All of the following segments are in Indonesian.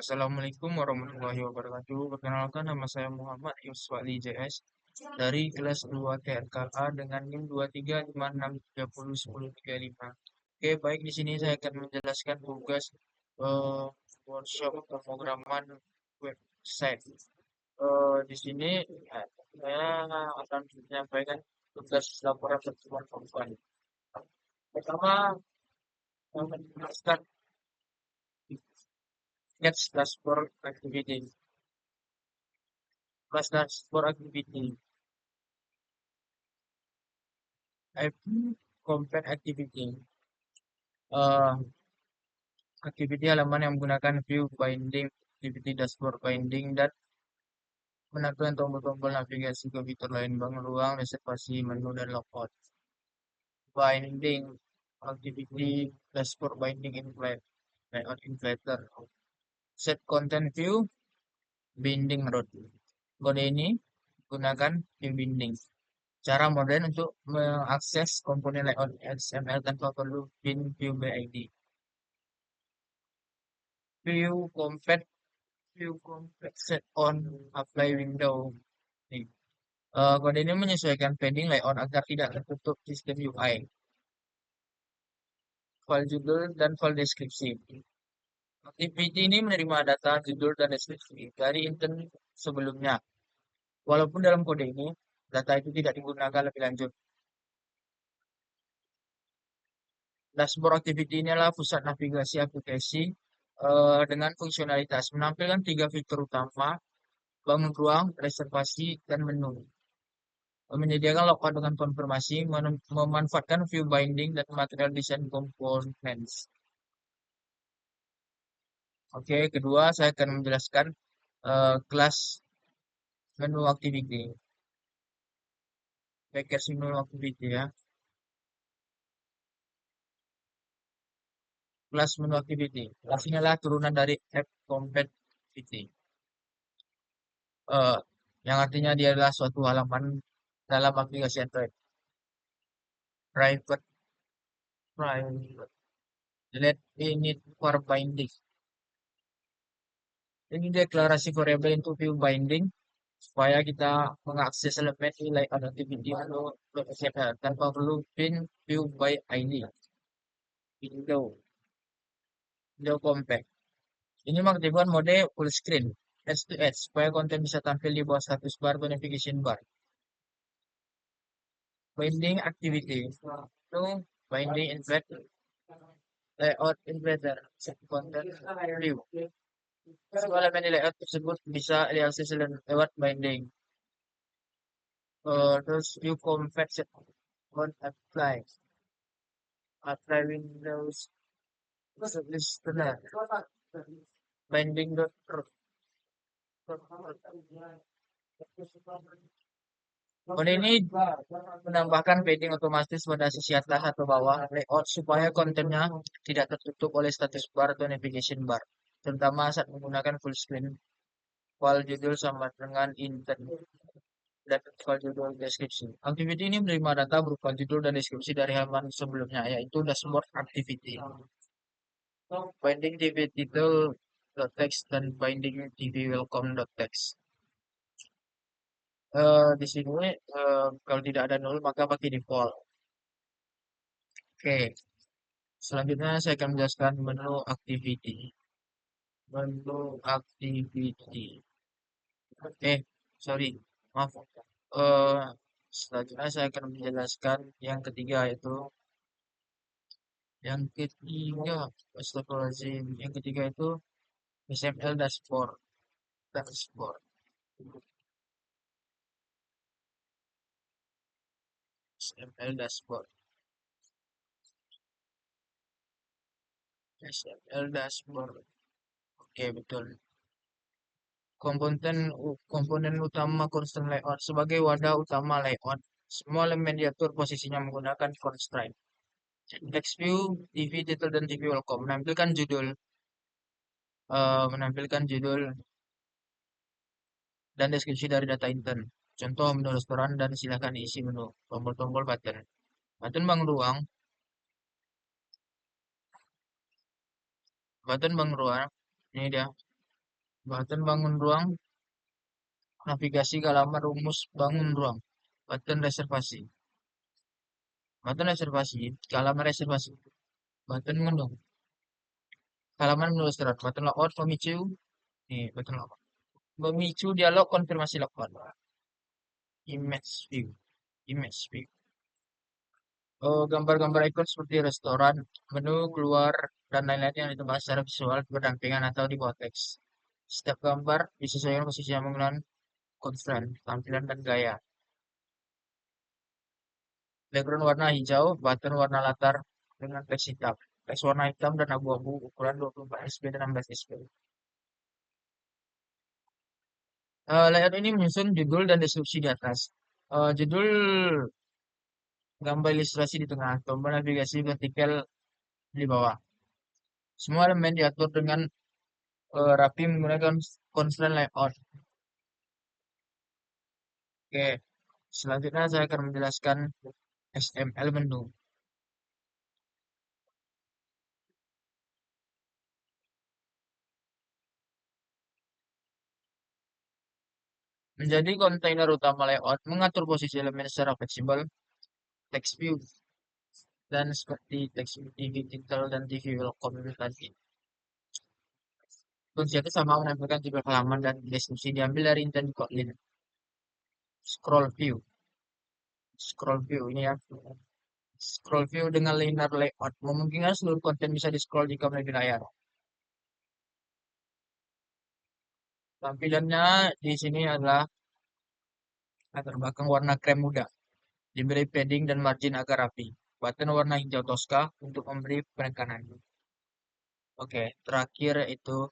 Assalamualaikum warahmatullahi wabarakatuh. Perkenalkan nama saya Muhammad Yuswali JS dari kelas 2 TRKA dengan NIM 2356301035. Oke, baik di sini saya akan menjelaskan tugas eh, workshop pemrograman website. Di sini saya akan menyampaikan tugas laporan pertemuan kompan. Pertama, menjelaskan Get dashboard activity. Plus dashboard activity. Compare activity. Uh, Activity halaman yang menggunakan view binding, activity dashboard binding, dan menampilkan tombol-tombol navigasi ke fitur lain, bank ruang, reservasi, menu, dan logout. Binding, activity dashboard binding in layout inflator. Set content view, binding road. Kode ini gunakan view binding. Cara modern untuk mengakses komponen layout XML tanpa perlu pin view by ID. View compact set on apply window. Nih. Kode ini menyesuaikan padding layout agar tidak tertutup sistem UI. File judul dan file deskripsi. Activity ini menerima data judul dan deskripsi dari intent sebelumnya. Walaupun dalam kode ini, data itu tidak digunakan lebih lanjut. Dashboard activity ini adalah pusat navigasi aplikasi dengan fungsionalitas menampilkan 3 fitur utama, bangun ruang, reservasi, dan menu. Menyediakan logout dengan konfirmasi, memanfaatkan view binding dan material design components. Oke, kedua saya akan menjelaskan kelas menu activity. Package menu activity ya. Kelas menu activity. Kelas ini adalah turunan dari app compatibility. Eh, yang artinya dia adalah suatu halaman dalam aplikasi Android. Private, private. Let init for binding. Ini deklarasi variabel untuk view binding supaya kita mengakses elemen di layout activity untuk tanpa perlu pin view by ID. Window compact. Ini mengaktifkan mode full screen edge to edge supaya konten bisa tampil di bawah status bar atau navigation bar. Binding activity itu binding invert layout inverter set content view. Semua elemen di layout tersebut bisa diakses lewat binding. Terus view compact set on apply Windows listener binding dot Kode ini menambahkan padding otomatis pada sisi atas atau bawah layout supaya kontennya tidak tertutup oleh status bar atau navigation bar, terutama saat menggunakan full screen. File judul sama dengan intent dan file judul deskripsi. Activity ini menerima data berupa judul dan deskripsi dari halaman sebelumnya, yaitu dashboard activity. Binding TV title.txt dan binding TV welcome.txt. Di sini kalau tidak ada nol maka pakai default. Oke, selanjutnya saya akan menjelaskan menu activity. Menu activity. Sorry, maaf. Eh, Selanjutnya saya akan menjelaskan yang ketiga yaitu astagfirullahaladzim. Yang ketiga itu XML dashboard. Dashboard. XML dashboard. XML dashboard. Oke, betul. Komponen utama constraint layout sebagai wadah utama layout. Semua elemen diatur posisinya menggunakan constraint. Text view, TV title dan TV welcome menampilkan judul dan deskripsi dari data intent. Contoh menu restoran dan silakan isi menu. Tombol-tombol button. Button bank ruang. Button bank ruang. Ini dia. Button bangun ruang, navigasi ke halaman rumus bangun ruang. Button reservasi. Button reservasi, ke halaman reservasi. Button menu. Halaman menu restoran. Button logout pemicu. Nih, button logout. Memicu dialog konfirmasi logout. Image view. Image view. Gambar-gambar ikon seperti restoran, menu, keluar, dan lain-lain yang ditambahkan secara visual berdampingan atau di bawah teks. Setiap gambar disesuaikan posisinya menggunakan constraint, tampilan, dan gaya. Background warna hijau, button warna latar dengan teks hitam. Teks warna hitam dan abu-abu ukuran 24 sp dan 16 sp. Layout ini menyusun judul dan deskripsi di atas. Judul gambar ilustrasi di tengah, tombol navigasi vertikal di bawah. Semua elemen diatur dengan rapi menggunakan constraint layout. Oke, selanjutnya saya akan menjelaskan XML menu. Menjadi kontainer utama layout, mengatur posisi elemen secara fleksibel, text view, dan seperti text view TV title dan TV welcome itu tadi. Fungsi itu sama menampilkan judul halaman dan deskripsi diambil dari intent Kotlin. Scroll view ini ya. Scroll view dengan linear layout memungkinkan seluruh konten bisa di-scroll jika melihat layar. Tampilannya di sini adalah latar belakang warna krem muda, diberi padding dan margin agar rapi. Button warna hijau toska untuk memberi penekanan. Oke, terakhir itu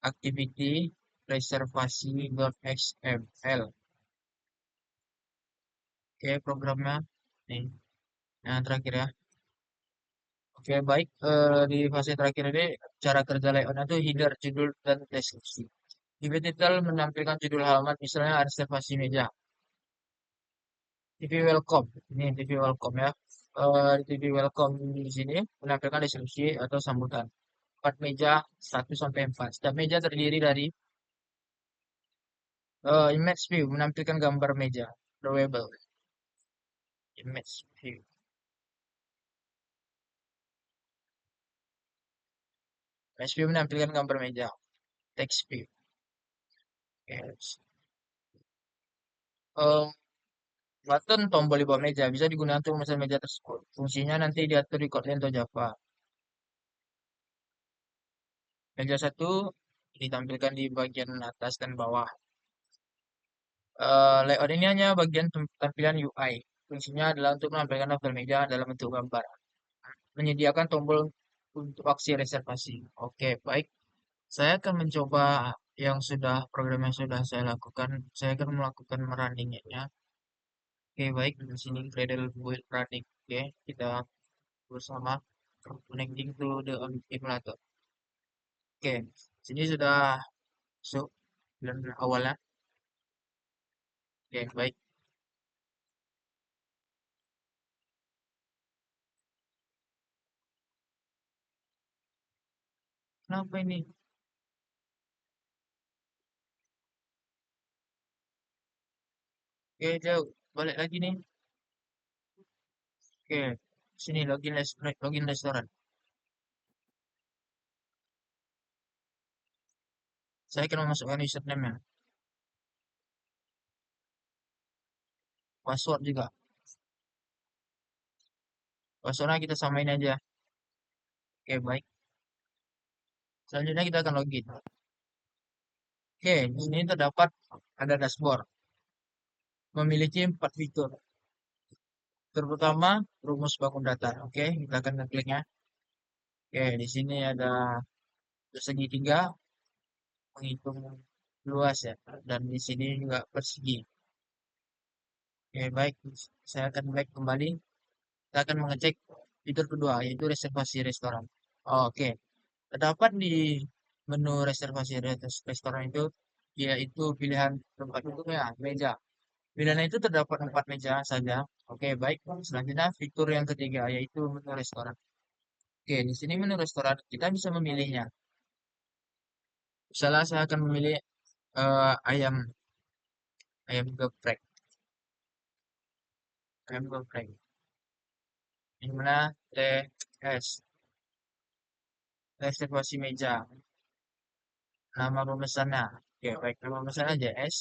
activity reservasi.xml. Oke, programnya nih. Nah, terakhir ya. Oke, baik. Di fase terakhir ini cara kerja layoutnya itu header, judul, dan deskripsi. TV title menampilkan judul halaman, misalnya reservasi meja. TV welcome, ini TV welcome ya. TV welcome di sini menampilkan deskripsi atau sambutan. 4 meja 1 sampai 4. Setiap meja terdiri dari image view menampilkan gambar meja. Drawable. Image view. Image view menampilkan gambar meja. Text view. Yes. Button tombol di bawah meja bisa digunakan untuk memesan meja tersebut. Fungsinya nanti diatur di Kotlin atau Java. Meja satu ditampilkan di bagian atas dan bawah. Layout ini hanya bagian tampilan UI. Fungsinya adalah untuk menampilkan daftar meja dalam bentuk gambar. Menyediakan tombol untuk aksi reservasi. Oke, baik. Saya akan mencoba program yang sudah saya lakukan. Saya akan melakukan merunning-nya. Oke, baik. Di sini Gradle build running. Oke, kita bersama connecting to the emulator. Oke, sini sudah masuk dan awalnya. Oke, baik. Kenapa ini? Oke, jauh. Balik lagi nih. Oke, sini login restoran. Saya akan memasukkan username ya. Password juga. Passwordnya kita samain aja. Oke, baik. Selanjutnya kita akan login. Oke, di sini terdapat ada dashboard. Memiliki 4 fitur. Terutama rumus bangun data. Oke, kita akan ngekliknya. Oke, di sini ada segitiga menghitung luas ya. Dan di sini juga persegi. Oke, baik. Saya akan back kembali. Kita akan mengecek fitur kedua, yaitu reservasi restoran. Oke, terdapat di menu reservasi restoran itu, yaitu pilihan tempat duduknya, meja. Pilihan itu terdapat 4 meja saja. Oke, baik. Selanjutnya fitur yang ketiga, yaitu menu restoran. Oke, di sini menu restoran kita bisa memilihnya. Misalnya saya akan memilih ayam ayam geprek, ayam geprek. Yang mana TS, reservasi meja, nama pemesannya. Oke, baik, nama pemesannya JS.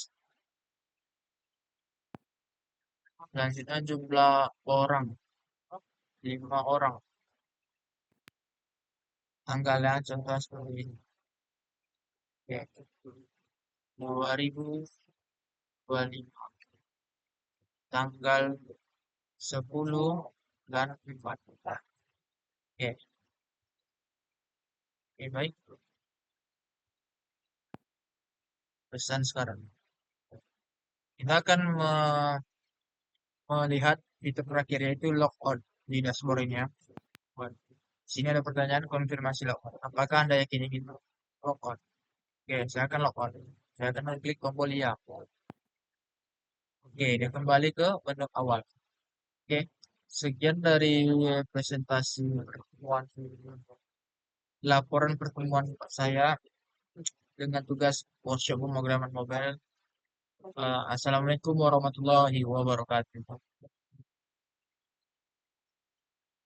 Selanjutnya jumlah orang, 5 orang. Tanggalnya contoh seperti ini. Oke, 2025, tanggal 10 dan 4. Oke, oke baik. Pesan sekarang. Kita akan melihat fitur terakhir yaitu logout di dashboard ini ya. Sini ada pertanyaan konfirmasi logout. Apakah Anda yakin ingin logout? Oke, saya akan logout. Saya akan klik tombol ya. Oke, dia kembali ke menu awal. Oke, sekian dari presentasi pertemuan laporan pertemuan saya dengan tugas workshop pemrograman mobile. Assalamualaikum warahmatullahi wabarakatuh.